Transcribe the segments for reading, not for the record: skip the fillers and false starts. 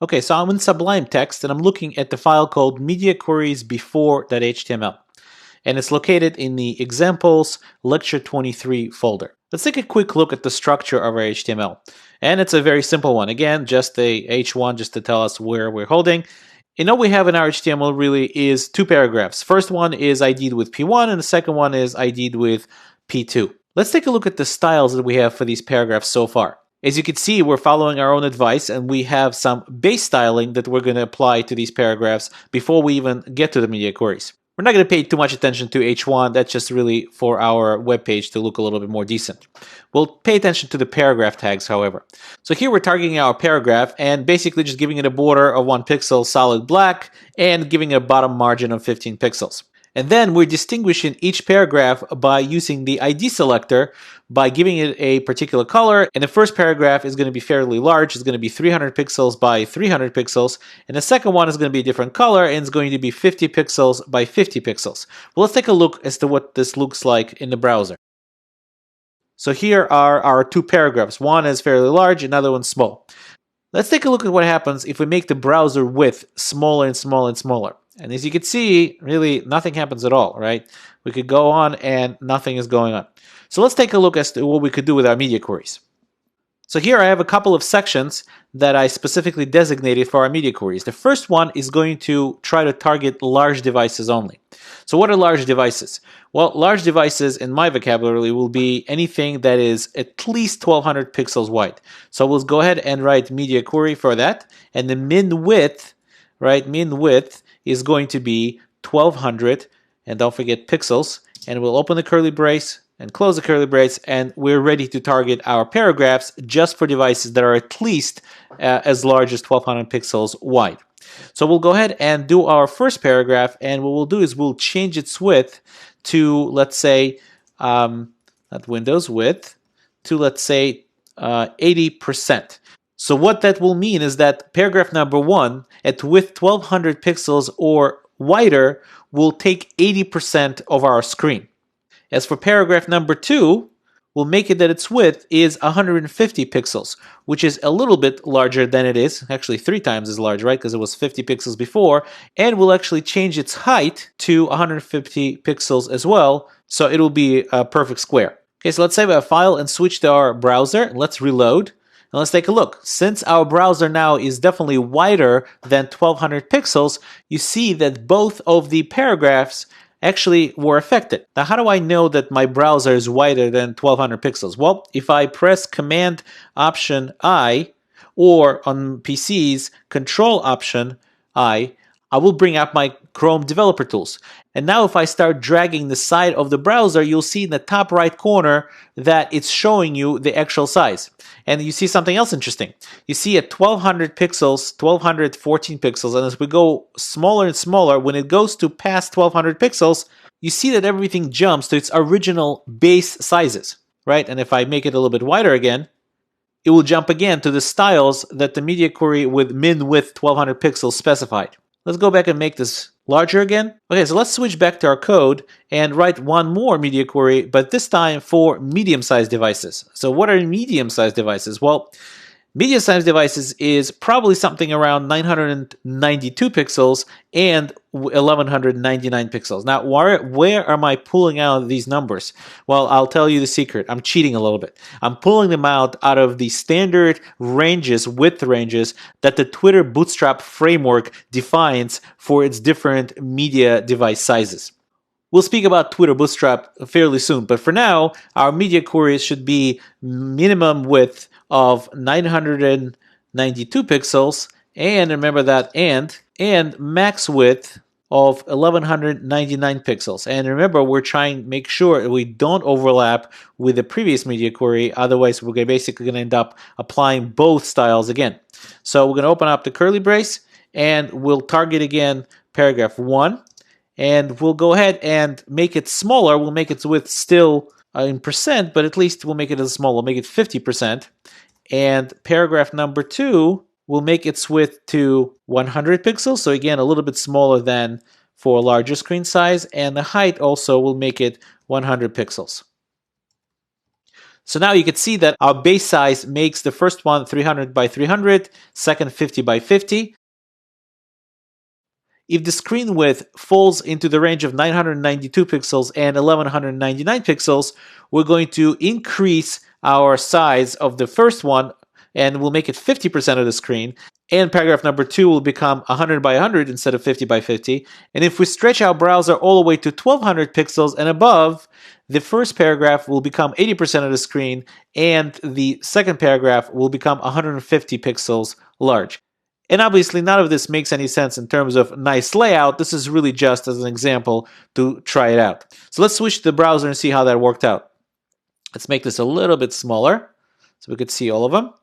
Okay, so I'm in Sublime Text and I'm looking at the file called media queries before.html. And it's located in the examples lecture 23 folder. Let's take a quick look at the structure of our HTML. And it's a very simple one. Again, just the H1 just to tell us where we're holding. And all we have in our HTML really is two paragraphs. First one is ID'd with P1 and the second one is ID'd with P2. Let's take a look at the styles that we have for these paragraphs so far. As you can see, we're following our own advice and we have some base styling that we're going to apply to these paragraphs before we even get to the media queries. We're not going to pay too much attention to H1, that's just really for our web page to look a little bit more decent. We'll pay attention to the paragraph tags, however. So here we're targeting our paragraph and basically just giving it a border of 1 pixel solid black and giving it a bottom margin of 15 pixels. And then we're distinguishing each paragraph by using the ID selector by giving it a particular color. And the first paragraph is going to be fairly large. It's going to be 300 pixels by 300 pixels. And the second one is going to be a different color and it's going to be 50 pixels by 50 pixels. Well, let's take a look as to what this looks like in the browser. So here are our two paragraphs. One is fairly large, another one's small. Let's take a look at what happens if we make the browser width smaller and smaller and smaller. And as you can see, really nothing happens at all, right? We could go on and nothing is going on. So let's take a look as to what we could do with our media queries. So here I have a couple of sections that I specifically designated for our media queries. The first one is going to try to target large devices only. So what are large devices? Well, large devices in my vocabulary will be anything that is at least 1200 pixels wide. So we'll go ahead and write media query for that. And the min width, right, min width is going to be 1200, and don't forget pixels, and we'll open the curly brace and close the curly brace, and we're ready to target our paragraphs just for devices that are at least as large as 1200 pixels wide. So we'll go ahead and do our first paragraph, and what we'll do is we'll change its width to, let's say, not Windows width, to let's say 80%. So what that will mean is that paragraph number 1 at width 1200 pixels or wider will take 80% of our screen. As for paragraph number 2, we'll make it that its width is 150 pixels, which is a little bit larger than it is, actually 3 times as large, right, because it was 50 pixels before, and we'll actually change its height to 150 pixels as well, so it'll be a perfect square. Okay, so let's save our file and switch to our browser, and let's reload. And let's take a look. Since our browser now is definitely wider than 1200 pixels, you see that both of the paragraphs actually were affected. Now, how do I know that my browser is wider than 1200 pixels? Well, if I press Command Option I, or on PCs, Control Option I will bring up my Chrome Developer Tools. And now if I start dragging the side of the browser, you'll see in the top right corner that it's showing you the actual size. And you see something else interesting. You see at 1200 pixels, 1214 pixels, and as we go smaller and smaller, when it goes to past 1200 pixels, you see that everything jumps to its original base sizes, right? And if I make it a little bit wider again, it will jump again to the styles that the media query with min width 1200 pixels specified. Let's go back and make this larger again. Okay, so let's switch back to our code and write one more media query, but this time for medium-sized devices. So what are medium-sized devices? Well, medium-sized devices is probably something around 992 pixels and 1199 pixels. Now, where am I pulling out these numbers? Well, I'll tell you the secret. I'm cheating a little bit. I'm pulling them out of the standard ranges, width ranges, that the Twitter Bootstrap framework defines for its different media device sizes. We'll speak about Twitter Bootstrap fairly soon, but for now, our media queries should be minimum width of 992 pixels, and remember that and max width of 1199 pixels. And remember, we're trying to make sure we don't overlap with the previous media query, otherwise we're basically going to end up applying both styles again. So we're going to open up the curly brace, and we'll target again paragraph 1, and we'll go ahead and make it smaller. We'll make its width still in percent, but at least we'll make it a little smaller. We'll make it 50%. And paragraph number 2 will make its width to 100 pixels. So again, a little bit smaller than for a larger screen size. And the height also will make it 100 pixels. So now you can see that our base size makes the first one 300 by 300, second 50 by 50. If the screen width falls into the range of 992 pixels and 1199 pixels, we're going to increase our size of the first one and we'll make it 50% of the screen. And paragraph number 2 will become 100 by 100 instead of 50 by 50. And if we stretch our browser all the way to 1200 pixels and above, the first paragraph will become 80% of the screen and the second paragraph will become 150 pixels large. And obviously, none of this makes any sense in terms of nice layout. This is really just as an example to try it out. So let's switch to the browser and see how that worked out. Let's make this a little bit smaller so we could see all of them,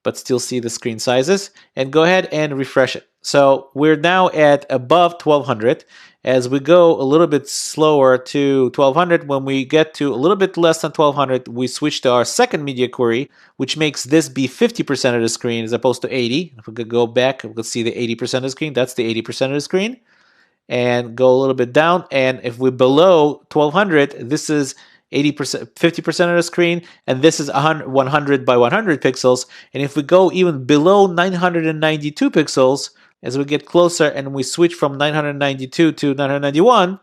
but still see the screen sizes. And go ahead and refresh it. So we're now at above 1200. As we go a little bit slower to 1200, when we get to a little bit less than 1200, we switch to our second media query, which makes this be 50% of the screen as opposed to 80. If we could go back, we could see the 80% of the screen. That's the 80% of the screen. And go a little bit down. And if we're below 1200, this is 80%, 50% of the screen, and this is 100 by 100 pixels. And if we go even below 992 pixels, as we get closer and we switch from 992 to 991,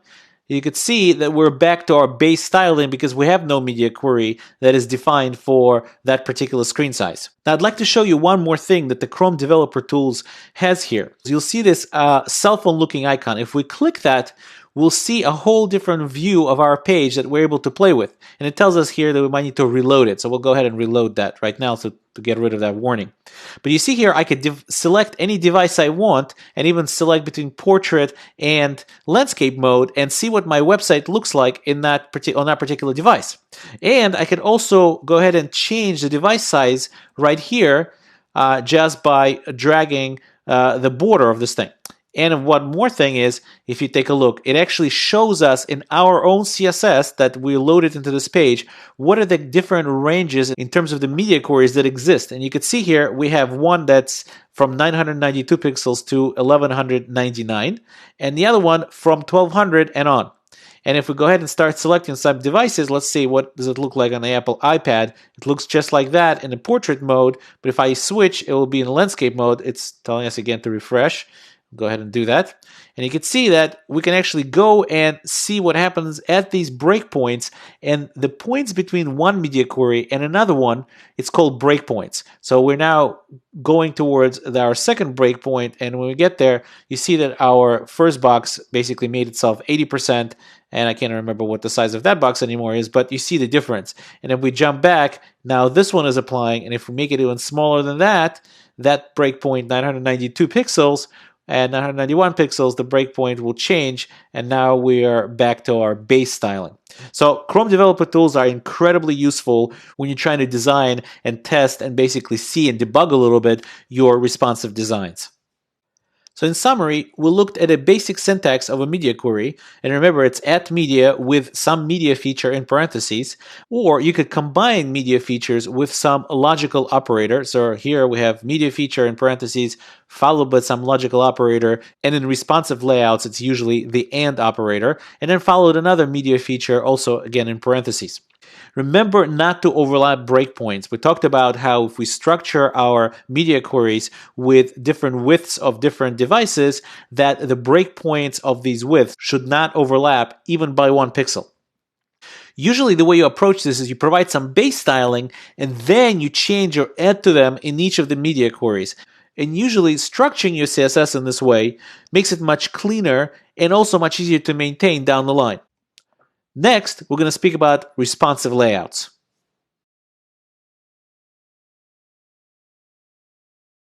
you could see that we're back to our base styling because we have no media query that is defined for that particular screen size. Now, I'd like to show you one more thing that the Chrome Developer Tools has here. You'll see this cell phone looking icon. If we click that, we'll see a whole different view of our page that we're able to play with. And it tells us here that we might need to reload it. So we'll go ahead and reload that right now to get rid of that warning. But you see here, I could select any device I want and even select between portrait and landscape mode and see what my website looks like in that on that particular device. And I could also go ahead and change the device size right here just by dragging the border of this thing. And one more thing is, if you take a look, it actually shows us in our own CSS that we loaded into this page, what are the different ranges in terms of the media queries that exist. And you can see here, we have one that's from 992 pixels to 1199, and the other one from 1200 and on. And if we go ahead and start selecting some devices, let's see what does it look like on the Apple iPad. It looks just like that in the portrait mode, but if I switch, it will be in landscape mode. It's telling us again to refresh. Go ahead and do that. And you can see that we can actually go and see what happens at these breakpoints, and the points between one media query and another one, it's called breakpoints. So we're now going towards our second breakpoint, and when we get there, you see that our first box basically made itself 80%, and I can't remember what the size of that box anymore is, but you see the difference. And if we jump back, now this one is applying, and if we make it even smaller than that, that breakpoint, 992 pixels, and 991 pixels, the breakpoint will change, and now we are back to our base styling. So Chrome Developer Tools are incredibly useful when you're trying to design and test and basically see and debug a little bit your responsive designs. So in summary, we looked at a basic syntax of a media query, and remember it's at media with some media feature in parentheses, or you could combine media features with some logical operator. So here we have media feature in parentheses followed by some logical operator, and in responsive layouts it's usually the AND operator, and then followed another media feature also again in parentheses. Remember not to overlap breakpoints. We talked about how if we structure our media queries with different widths of different devices, that the breakpoints of these widths should not overlap even by 1 pixel. Usually the way you approach this is you provide some base styling and then you change or add to them in each of the media queries. And usually structuring your CSS in this way makes it much cleaner and also much easier to maintain down the line. Next, we're going to speak about responsive layouts.